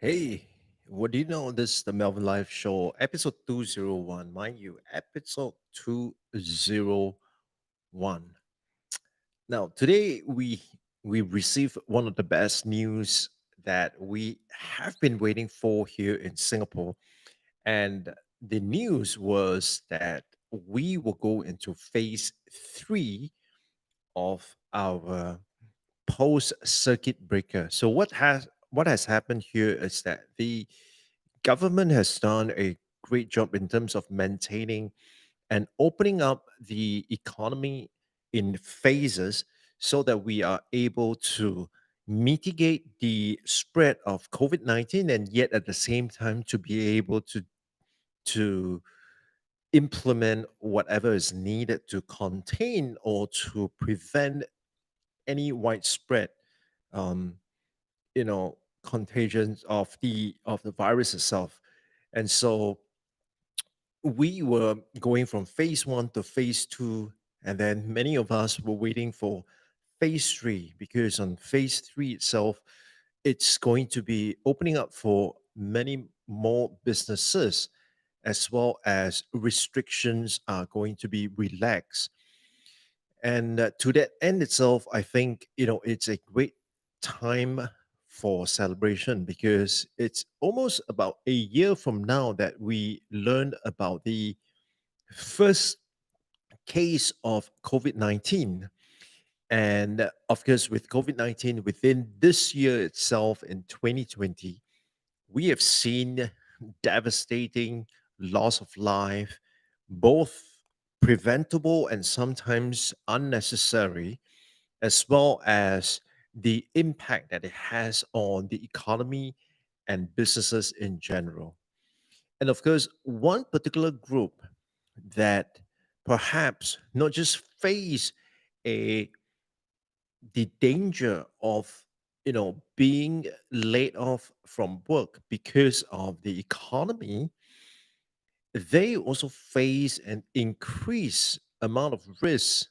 Hey, what do you know? This is the Melvin Live Show, episode 201. Mind you, episode 201. Now, today we received one of the best news that we have been waiting for here in Singapore. And the news was that we will go into phase three of our post circuit breaker. So what has happened here is that the government has done a great job in terms of maintaining and opening up the economy in phases so that we are able to mitigate the spread of COVID-19 and yet at the same time to be able to implement whatever is needed to contain or to prevent any widespread um, contagions of the virus itself. And so we were going from phase one to phase two, and then many of us were waiting for phase three because on phase three itself, it's going to be opening up for many more businesses as well as restrictions are going to be relaxed. And to that end itself, I think, it's a great time for celebration because it's almost about a year from now that we learned about the first case of COVID 19. And of course, with COVID 19 within this year itself in 2020, we have seen devastating loss of life, both preventable and sometimes unnecessary, as well as the impact that it has on the economy and businesses in general. And of course, one particular group that perhaps not just face a the danger of being laid off from work because of the economy, they also face an increased amount of risk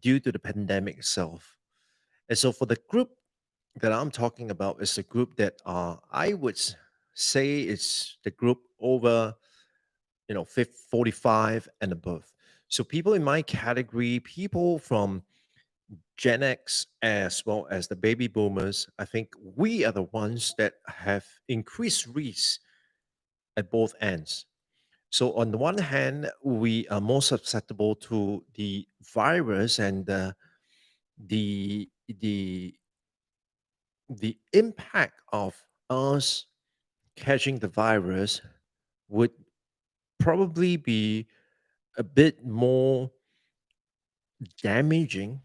due to the pandemic itself. And so for the group that I'm talking about is a group that I would say it's the group over 45 and above. So people in my category, people from Gen X as well as the baby boomers, I think we are the ones that have increased risk at both ends. So on the one hand, we are more susceptible to the virus and the the the impact of us catching the virus would probably be a bit more damaging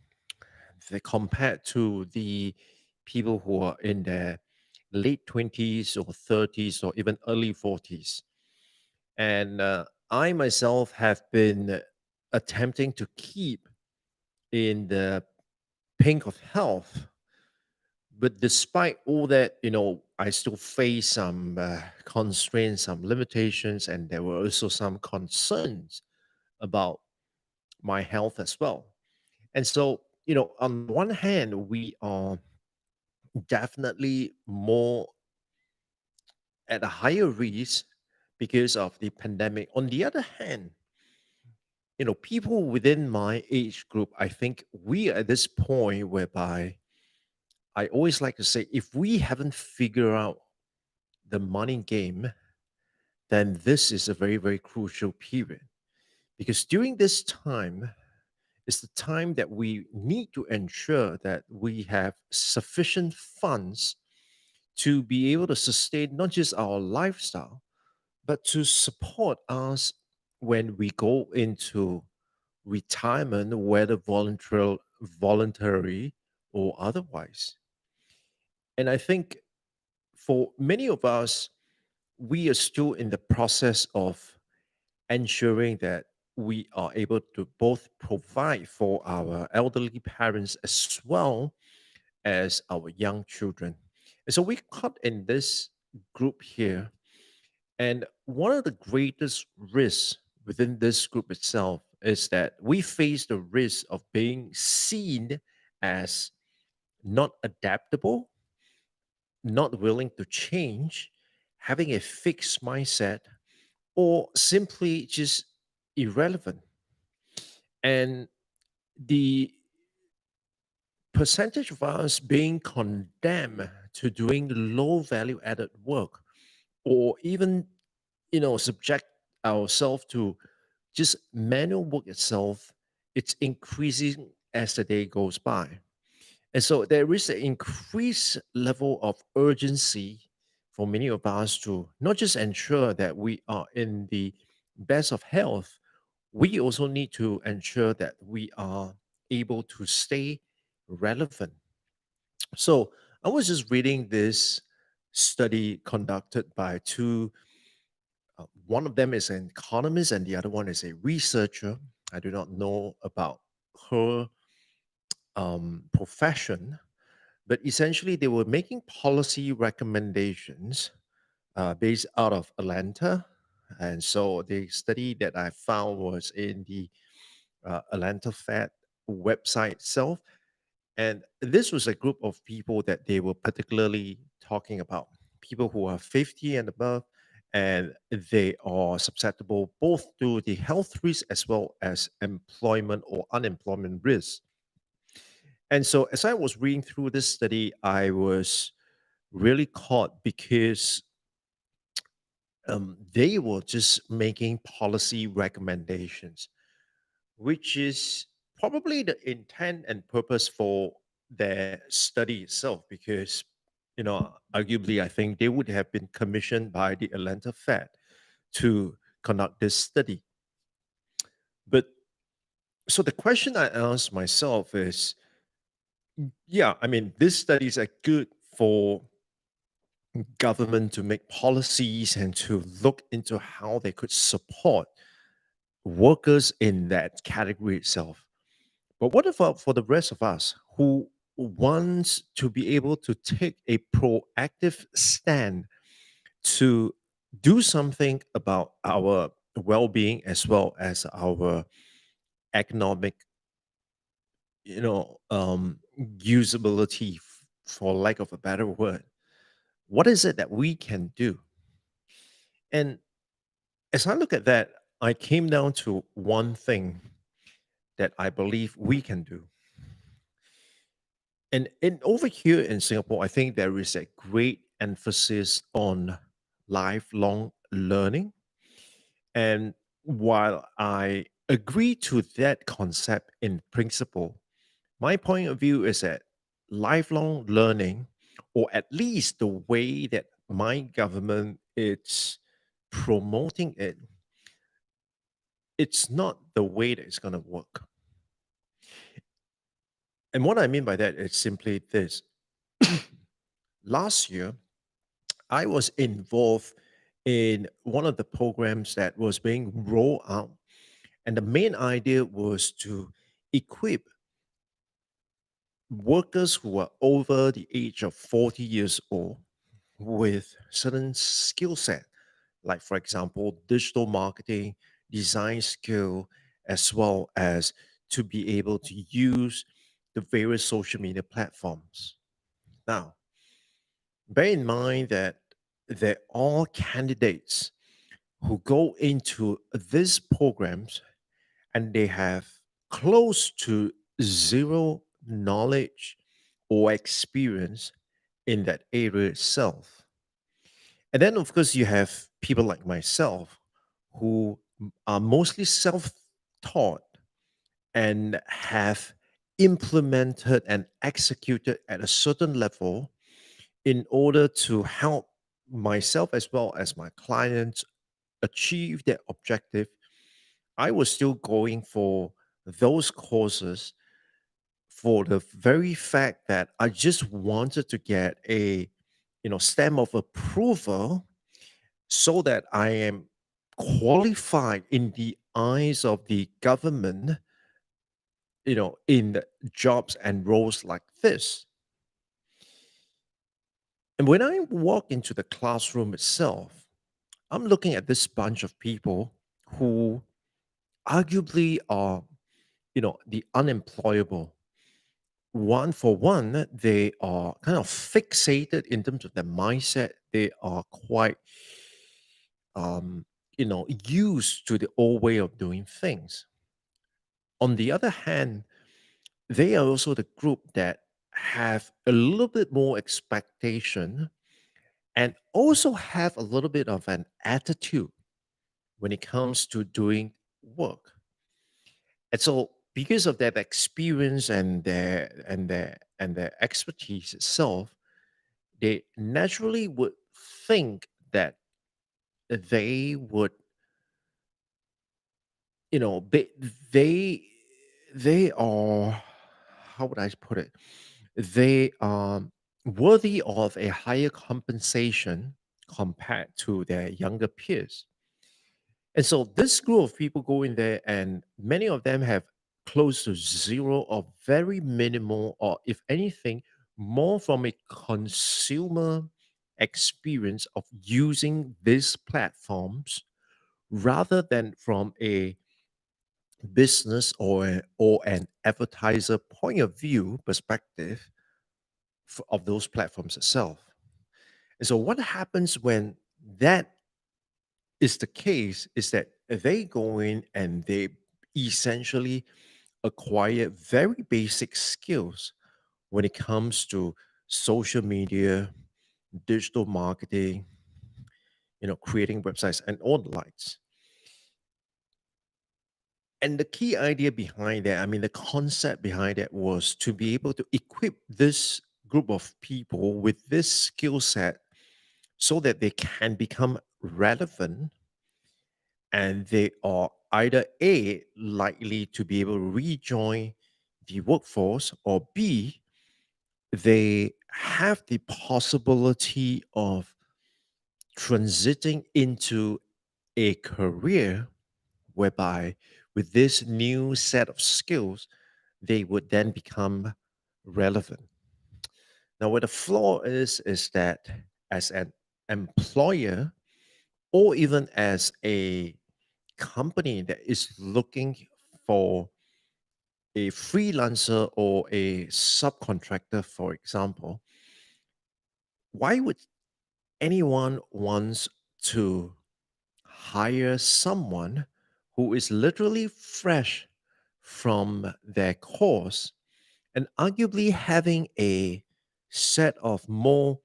compared to the people who are in their late 20s or 30s or even early 40s. And I myself have been attempting to keep in the pink of health. But despite all that, I still face some constraints, some limitations, and there were also some concerns about my health as well. And so, on one hand, we are definitely more at a higher risk because of the pandemic. On the other hand, people within my age group, I think we are at this point whereby I always like to say, if we haven't figured out the money game, then this is a very, very crucial period. Because during this time is the time that we need to ensure that we have sufficient funds to be able to sustain not just our lifestyle, but to support us when we go into retirement, whether voluntary or otherwise. And I think for many of us, we are still in the process of ensuring that we are able to both provide for our elderly parents as well as our young children. And so we caught in this group here. And one of the greatest risks within this group itself is that we face the risk of being seen as not adaptable, not willing to change, having a fixed mindset, or simply just irrelevant. And the percentage of us being condemned to doing low value added work or even subject ourselves to just manual work itself, it's increasing as the day goes by. And so there is an increased level of urgency for many of us to not just ensure that we are in the best of health, we also need to ensure that we are able to stay relevant. So I was just reading this study conducted by two. One of them is an economist, and the other one is a researcher. I do not know about her profession, but essentially they were making policy recommendations based out of Atlanta. And so the study that I found was in the Atlanta Fed website itself. And this was a group of people that they were particularly talking about, people who are 50 and above, and they are susceptible both to the health risk as well as employment or unemployment risk. And so as I was reading through this study, I was really caught because they were just making policy recommendations, which is probably the intent and purpose for their study itself. Because, arguably, I think they would have been commissioned by the Atlanta Fed to conduct this study. But so the question I asked myself is, yeah, I mean, these studies are good for government to make policies and to look into how they could support workers in that category itself. But what about for the rest of us who wants to be able to take a proactive stand to do something about our well-being as well as our economic, usability, for lack of a better word? What is it that we can do? And as I look at that, I came down to one thing that I believe we can do. And over here in Singapore, I think there is a great emphasis on lifelong learning. And while I agree to that concept in principle, my point of view is that lifelong learning, or at least the way that my government is promoting it, it's not the way that it's going to work. And what I mean by that is simply this. Last year, I was involved in one of the programs that was being rolled out. And the main idea was to equip workers who are over the age of 40 years old with certain skill set, like for example, digital marketing, design skill, as well as to be able to use the various social media platforms. Now, bear in mind that they're all candidates who go into these programs and they have close to zero knowledge or experience in that area itself. And then, of course, you have people like myself who are mostly self taught and have implemented and executed at a certain level in order to help myself as well as my clients achieve their objective. I was still going for those courses for the very fact that I just wanted to get a stamp of approval so that I am qualified in the eyes of the government, in jobs and roles like this. And when I walk into the classroom itself, I'm looking at this bunch of people who arguably are, the unemployable. One for one, they are kind of fixated in terms of their mindset. They are quite, used to the old way of doing things. On the other hand, they are also the group that have a little bit more expectation and also have a little bit of an attitude when it comes to doing work. And so because of that experience and their expertise itself, they naturally would think that they would, they they they are, how would I put it? They are worthy of a higher compensation compared to their younger peers. And so this group of people go in there, and many of them have close to zero or very minimal, or if anything, more from a consumer experience of using these platforms rather than from a business or an advertiser point of view perspective of those platforms itself. And so what happens when that is the case is that they go in and they essentially acquire very basic skills when it comes to social media, digital marketing, creating websites and all the likes. And the key idea behind that, I mean, the concept behind it was to be able to equip this group of people with this skill set so that they can become relevant and they are either A, likely to be able to rejoin the workforce, or B, they have the possibility of transiting into a career whereby with this new set of skills, they would then become relevant. Now, where the flaw is that as an employer or even as a company that is looking for a freelancer or a subcontractor, for example, why would anyone wants to hire someone who is literally fresh from their course and arguably having a set of more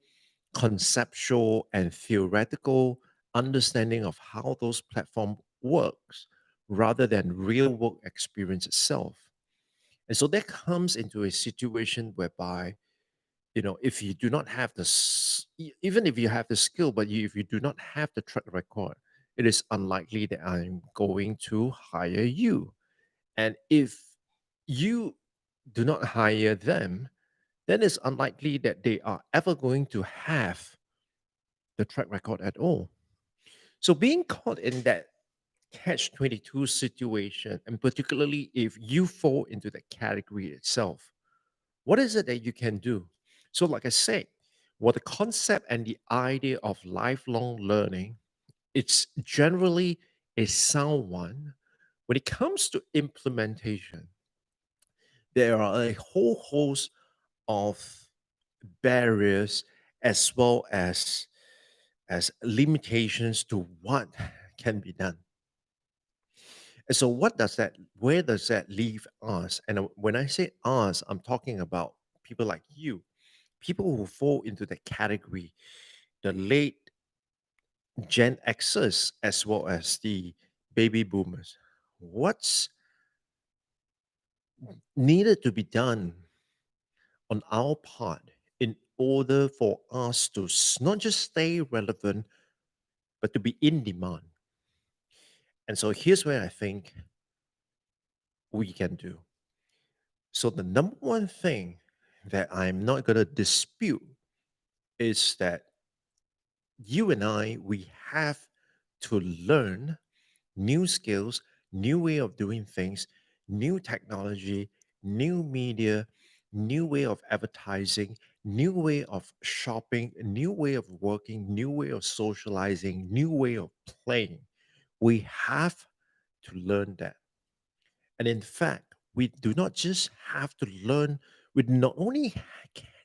conceptual and theoretical understanding of how those platform works rather than real work experience itself. And so that comes into a situation whereby, if you do not have even if you have the skill, but if you do not have the track record, it is unlikely that I'm going to hire you. And if you do not hire them, then it's unlikely that they are ever going to have the track record at all. So being caught in that catch 22 situation, and particularly if you fall into the category itself, what is it that you can do? So, like I say, what the concept and the idea of lifelong learning, it's generally a sound one. When it comes to implementation, there are a whole host of barriers as well as limitations to what can be done. And so what does that where does that leave us? And when I say us, I'm talking about people like you, people who fall into the category, the late Gen Xers as well as the baby boomers. What's needed to be done on our part in order for us to not just stay relevant, but to be in demand? And so here's where I think we can do. So the number one thing that I'm not going to dispute is that you and I, we have to learn new skills, new way of doing things, new technology, new media, new way of advertising, new way of shopping, new way of working, new way of socializing, new way of playing. We have to learn that. And in fact, we do not just have to learn, we not only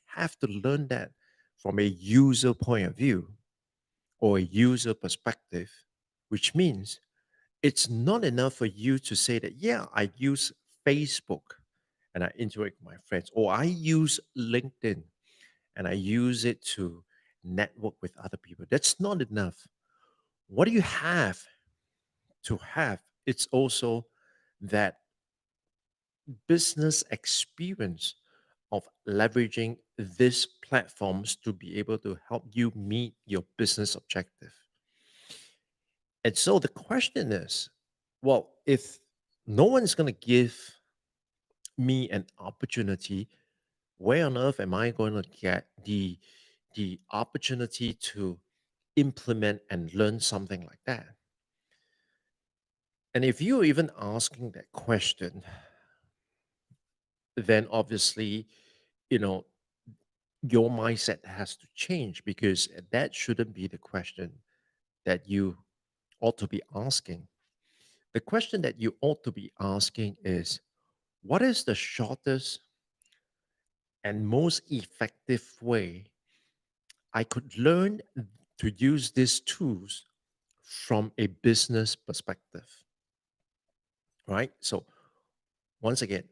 have to learn that from a user point of view or a user perspective, which means it's not enough for you to say that, yeah, I use Facebook and I interact with my friends, or I use LinkedIn and I use it to network with other people. That's not enough. What do you have to have? It's also that business experience of leveraging these platforms to be able to help you meet your business objective. And so the question is, well, if no one's going to give me an opportunity, where on earth am I going to get the opportunity to implement and learn something like that? And if you're even asking that question, then obviously, you know, your mindset has to change because that shouldn't be the question that you ought to be asking. The question that you ought to be asking is, what is the shortest and most effective way I could learn to use these tools from a business perspective, right? So, once again,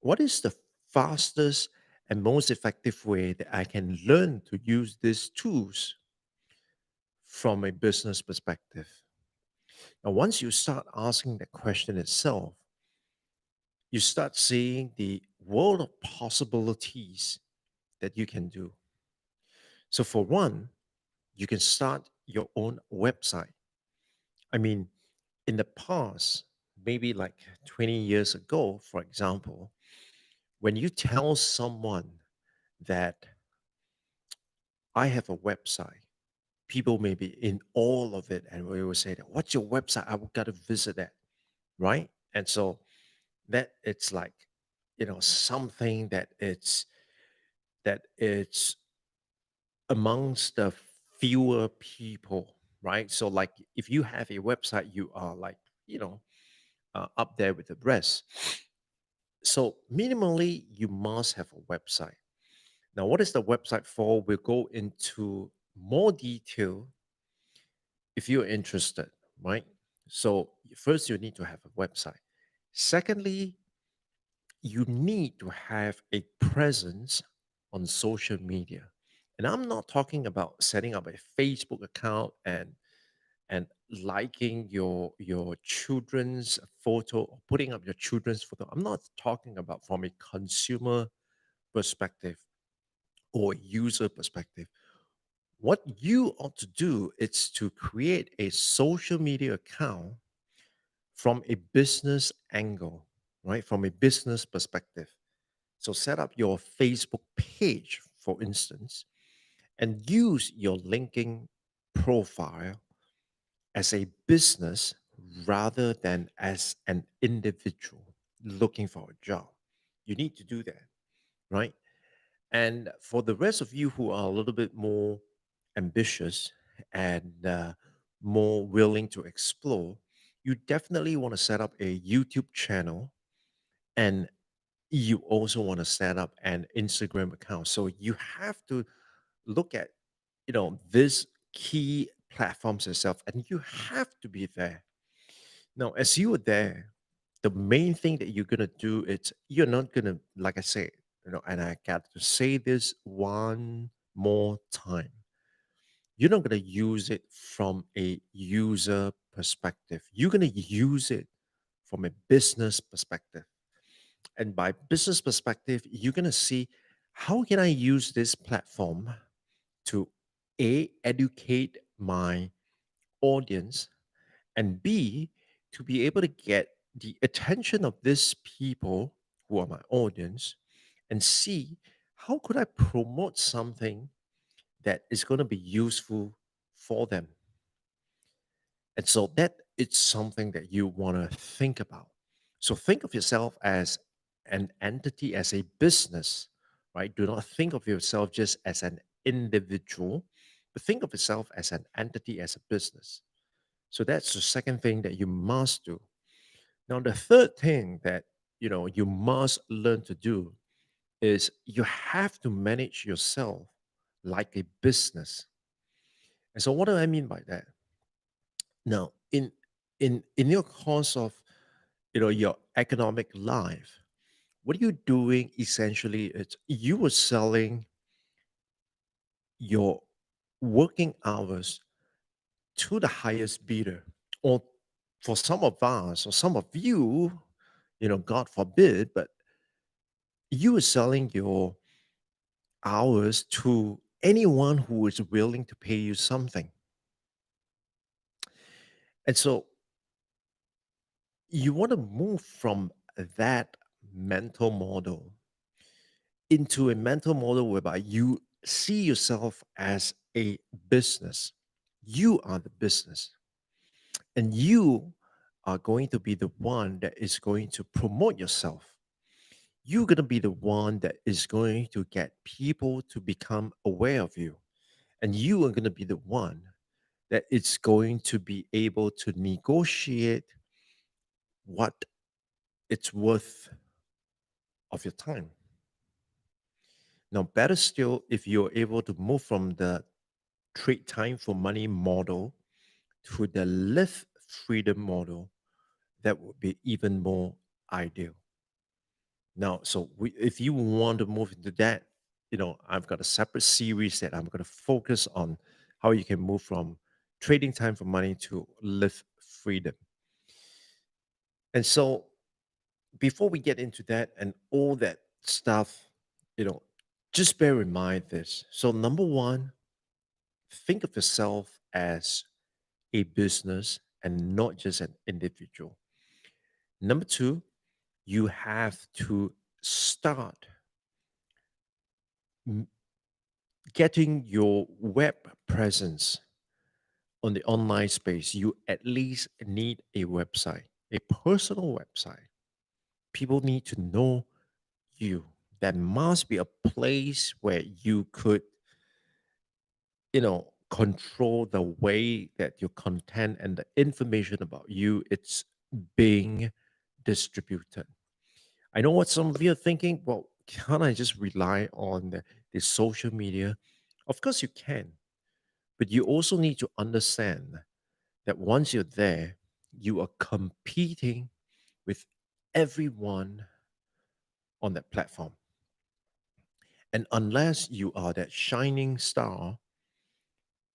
what is the fastest and most effective way that I can learn to use these tools from a business perspective? Now, once you start asking that question itself, you start seeing the world of possibilities that you can do. So, for one, you can start your own website. I mean, in the past, maybe like 20 years ago, for example, when you tell someone that I have a website, people may be in all of it and we will say that, what's your website? I got to visit that, right? And so that it's like, something that it's amongst the fewer people, right? So like if you have a website, you are like, you know, up there with the rest. So minimally, you must have a website. Now, what is the website for? We'll go into more detail if you're interested, right? So first, you need to have a website. Secondly, you need to have a presence on social media. And I'm not talking about setting up a Facebook account and liking your children's photo or putting up your children's photo. I'm not talking about from a consumer perspective or user perspective. What you ought to do is to create a social media account from a business angle, right? From a business perspective. So set up your Facebook page, for instance, and use your LinkedIn profile as a business rather than as an individual looking for a job. You need to do that, right? And for the rest of you who are a little bit more ambitious and more willing to explore, you definitely want to set up a YouTube channel, and you also want to set up an Instagram account. So you have to look at, this key platforms itself, and you have to be there. Now, as you are there, the main thing that you're gonna do is you're not gonna, like I say, and I got to say this one more time. You're not gonna use it from a user perspective. You're gonna use it from a business perspective. And by business perspective, you're gonna see how can I use this platform to A, educate my audience, and B, to be able to get the attention of these people who are my audience, and C, how could I promote something that is going to be useful for them. And so that it's something that you want to think about. So think of yourself as an entity, as a business, right? Do not think of yourself just as an individual, but think of yourself as an entity, as a business. So that's the second thing that you must do. Now, the third thing that you must learn to do is you have to manage yourself like a business. And so, what do I mean by that? Now, in your course of your economic life, what you're doing essentially is you were selling your working hours to the highest bidder, or for some of us or some of you, God forbid, but you are selling your hours to anyone who is willing to pay you something. And so you want to move from that mental model into a mental model whereby you see yourself as a business. You are the business, and you are going to be the one that is going to promote yourself. You're going to be the one that is going to get people to become aware of you. And you are going to be the one that it's going to be able to negotiate what it's worth of your time. Now, better still, if you're able to move from the trade time for money model to the live freedom model, that would be even more ideal. Now, if you want to move into that, I've got a separate series that I'm going to focus on how you can move from trading time for money to live freedom. And so, before we get into that and all that stuff, you know, just bear in mind this. So, number one, think of yourself as a business and not just an individual. Number two, you have to start m- getting your web presence on the online space. You at least need a website, a personal website. People need to know you. There must be a place where you could, control the way that your content and the information about you it's being distributed. I know what some of you are thinking. Well, can't I just rely on the social media? Of course you can, but you also need to understand that once you're there, you are competing with everyone on that platform. And unless you are that shining star,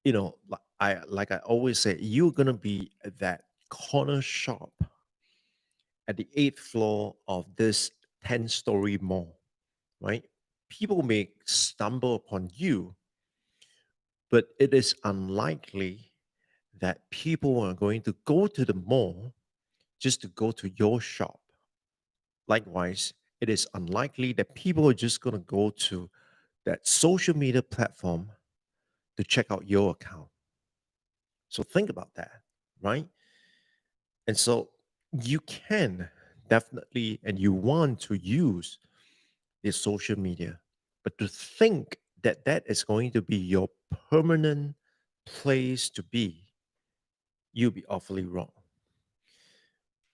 like I always say, you're gonna be at that corner shop at the eighth floor of this 10-story mall, right? People may stumble upon you, but it is unlikely that people are going to go to the mall just to go to your shop. Likewise, it is unlikely that people are just going to go to that social media platform to check out your account. So think about that, right? And so you can definitely and you want to use this social media, but to think that that is going to be your permanent place to be, you'll be awfully wrong,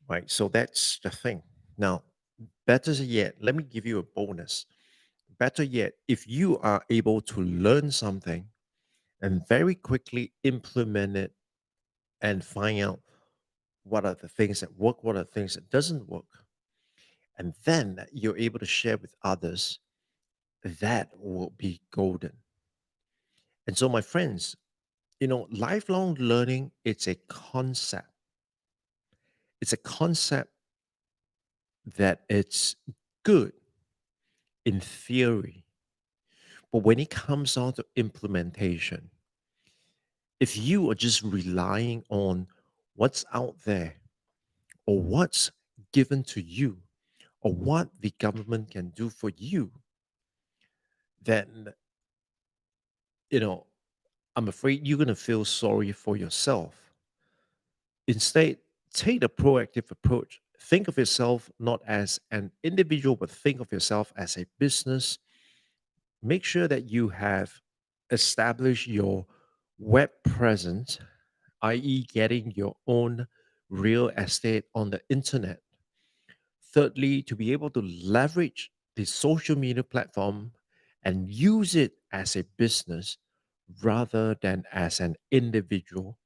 right? So that's the thing. Now, better yet, let me give you a bonus. Better yet, if you are able to learn something and very quickly implement it and find out what are the things that work, what are the things that doesn't work, and then you're able to share with others, that will be golden. And so, my friends, lifelong learning, it's a concept. It's a concept that it's good in theory, but when it comes on to implementation, if you are just relying on what's out there or what's given to you or what the government can do for you, then, you know, I'm afraid you're going to feel sorry for yourself. Instead, take the proactive approach. Think of yourself not as an individual, but think of yourself as a business. Make sure that you have established your web presence, i.e., getting your own real estate on the internet. Thirdly, to be able to leverage the social media platform and use it as a business rather than as an individual.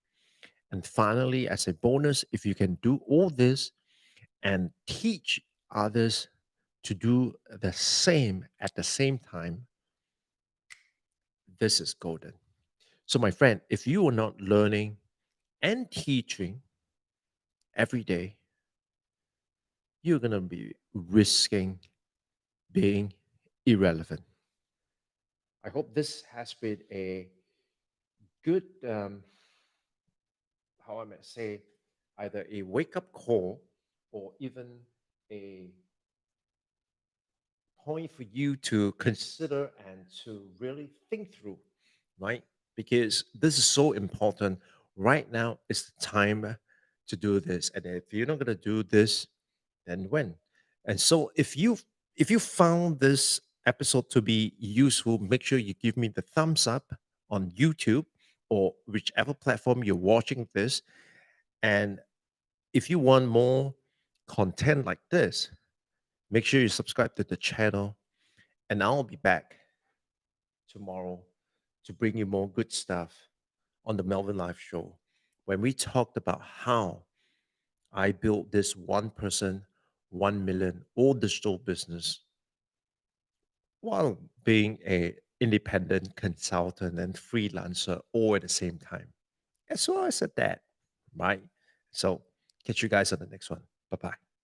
And finally, as a bonus, if you can do all this and teach others to do the same at the same time, this is golden. So, my friend, if you are not learning and teaching every day, you're going to be risking being irrelevant. I hope this has been a good, how I might say, either a wake up call or even a point for you to consider and to really think through, right? Because this is so important. Right now is the time to do this. And if you're not going to do this, then when? And so if you found this episode to be useful, make sure you give me the thumbs up on YouTube or whichever platform you're watching this. And if you want more content like this, make sure you subscribe to the channel. And I'll be back tomorrow to bring you more good stuff on the Melvin Live Show when we talked about how I built this one person, 1 million all digital business while being a independent consultant and freelancer all at the same time. As well as at that, right? So catch you guys on the next one. Bye bye.